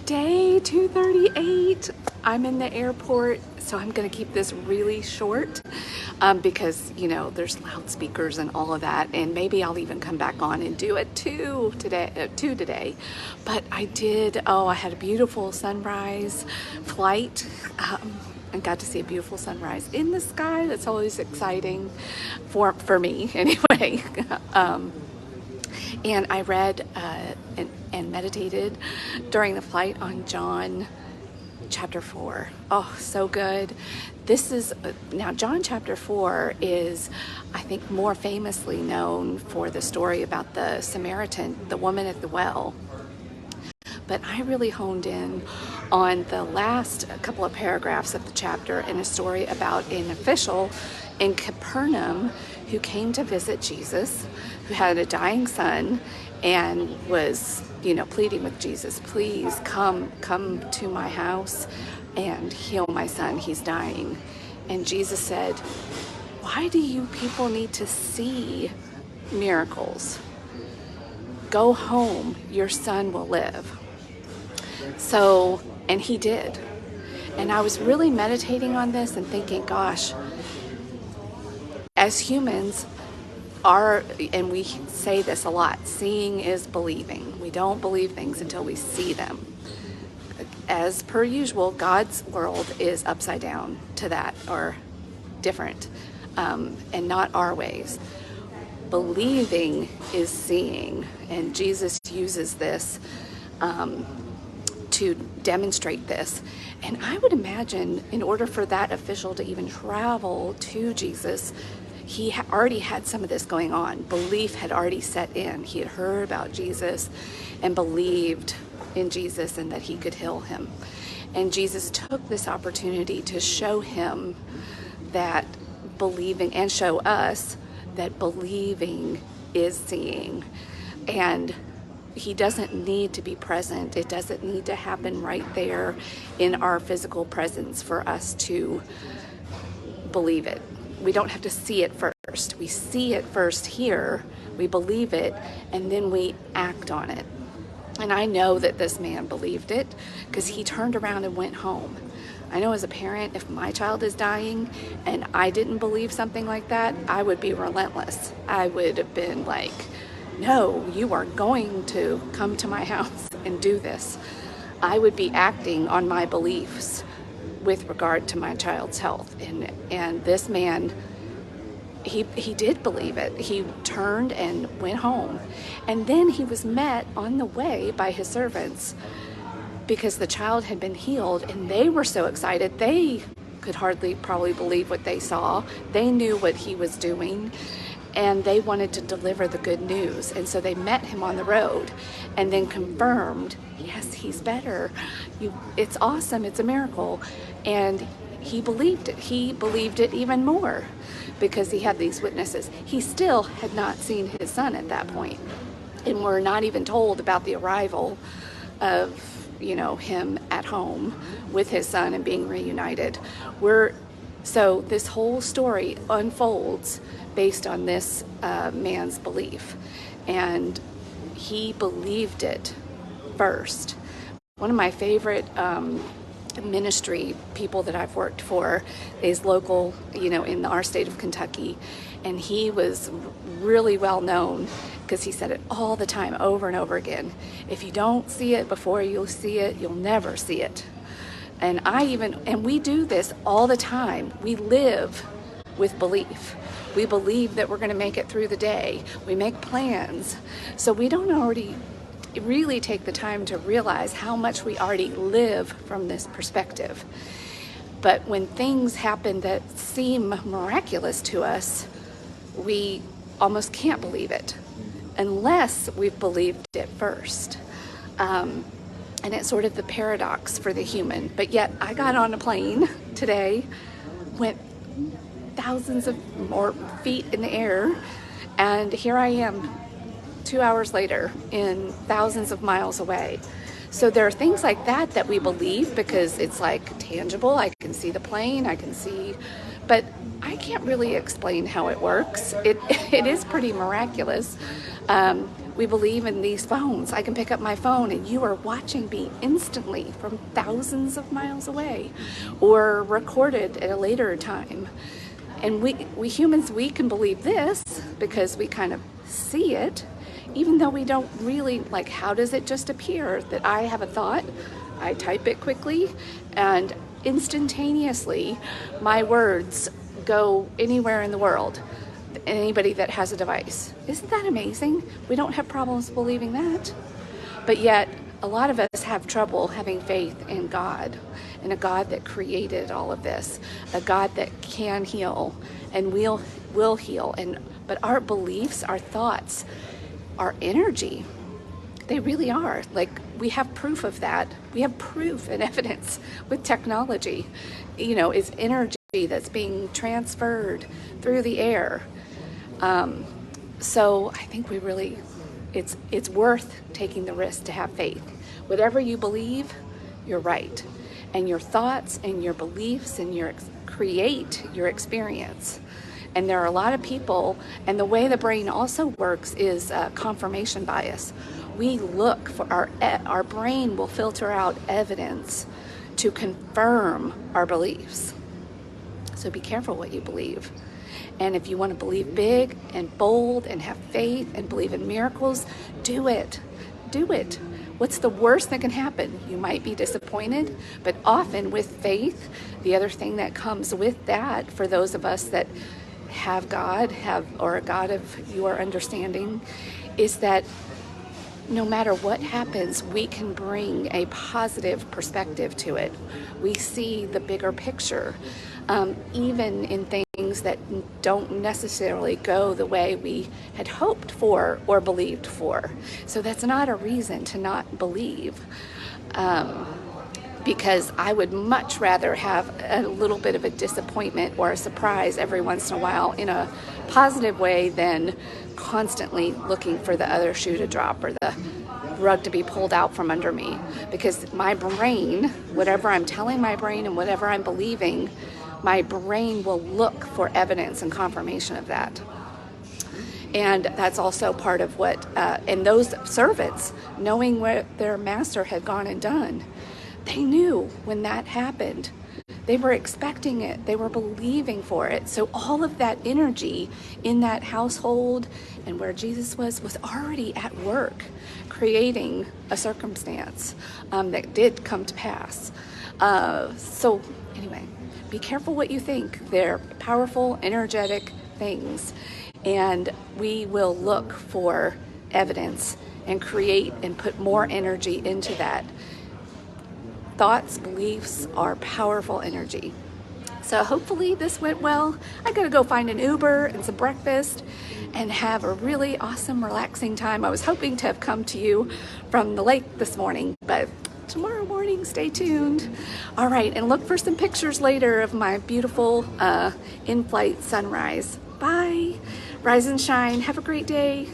Day 238. I'm in the airport, so I'm going to keep this really short because, there's loudspeakers and all of that, and maybe I'll even come back on and do it two today. But I had a beautiful sunrise flight and got to see a beautiful sunrise in the sky. That's always exciting for me anyway. And I read and meditated during the flight on John chapter 4. Oh, so good. Now John chapter 4 is, I think, more famously known for the story about the Samaritan, the woman at the well. But I really honed in on the last couple of paragraphs of the chapter in a story about an official in Capernaum who came to visit Jesus, who had a dying son and was, pleading with Jesus, please come to my house and heal my son, he's dying. And Jesus said, why do you people need to see miracles? Go home, your son will live. So, and he did. And I was really meditating on this and thinking, gosh, as humans and we say this a lot, seeing is believing. We don't believe things until we see them. As per usual, God's world is upside down to that, or different, and not our ways. Believing is seeing, and Jesus uses this to demonstrate this. And I would imagine in order for that official to even travel to Jesus, he already had some of this going on. Belief had already set in. He had heard about Jesus and believed in Jesus and that he could heal him. And Jesus took this opportunity to show him that believing, and show us that believing is seeing. And he doesn't need to be present. It doesn't need to happen right there in our physical presence for us to believe it. We don't have to see it first. We see it first here, we believe it, and then we act on it. And I know that this man believed it because he turned around and went home. I know as a parent, if my child is dying and I didn't believe something like that, I would be relentless. I would have been like, no, you are going to come to my house and do this. I would be acting on my beliefs with regard to my child's health. And this man, he did believe it. He turned and went home. And then he was met on the way by his servants because the child had been healed, and they were so excited. They could hardly probably believe what they saw. They knew what he was doing, and they wanted to deliver the good news. And so they met him on the road and then confirmed, yes, he's better. It's awesome. It's a miracle. And he believed it. He believed it even more because he had these witnesses. He still had not seen his son at that point. And we're not even told about the arrival of, him at home with his son and being reunited. So this whole story unfolds based on this man's belief. And he believed it first. One of my favorite ministry people that I've worked for is local, in our state of Kentucky. And he was really well known because he said it all the time, over and over again. If you don't see it before you see it, you'll never see it. And we do this all the time. We live with belief. We believe that we're going to make it through the day. We make plans. So we don't already really take the time to realize how much we already live from this perspective. But when things happen that seem miraculous to us, we almost can't believe it unless we've believed it first. And it's sort of the paradox for the human. But yet I got on a plane today, went thousands of more feet in the air, and here I am 2 hours later in thousands of miles away. So there are things like that we believe because it's like tangible. I can see the plane, but I can't really explain how it works. It is pretty miraculous. We believe in these phones. I can pick up my phone and you are watching me instantly from thousands of miles away, or recorded at a later time. And we humans, we can believe this because we kind of see it, even though we don't really, like, how does it just appear that I have a thought, I type it quickly, and instantaneously my words go anywhere in the world, anybody that has a device. Isn't that amazing? We don't have problems believing that. But yet, a lot of us have trouble having faith in God, in a God that created all of this, a God that can heal and will heal. But our beliefs, our thoughts, our energy, they really are. Like, we have proof of that. We have proof and evidence with technology. It's energy that's being transferred through the air. So I think it's worth taking the risk to have faith. Whatever you believe, you're right. And your thoughts and your beliefs and create your experience. And there are a lot of people, and the way the brain also works is confirmation bias. We look for our brain will filter out evidence to confirm our beliefs. So be careful what you believe. And if you want to believe big and bold and have faith and believe in miracles, do it. Do it. What's the worst that can happen? You might be disappointed, but often with faith, the other thing that comes with that, for those of us that have God, or a God of your understanding, is that no matter what happens, we can bring a positive perspective to it. We see the bigger picture, even in things that don't necessarily go the way we had hoped for or believed for. So that's not a reason to not believe. Because I would much rather have a little bit of a disappointment or a surprise every once in a while in a positive way than constantly looking for the other shoe to drop or the rug to be pulled out from under me. Because my brain, whatever I'm telling my brain and whatever I'm believing, my brain will look for evidence and confirmation of that. And that's also part of what, and those servants, knowing what their master had gone and done, they knew when that happened. They were expecting it. They were believing for it. So all of that energy in that household and where Jesus was already at work, creating a circumstance that did come to pass. So anyway, be careful what you think. They're powerful, energetic things. And we will look for evidence and create and put more energy into that. Thoughts, beliefs are powerful energy. So hopefully this went well. I gotta go find an Uber and some breakfast and have a really awesome, relaxing time. I was hoping to have come to you from the lake this morning, but tomorrow morning, stay tuned. All right, and look for some pictures later of my beautiful in-flight sunrise. Bye. Rise and shine. Have a great day.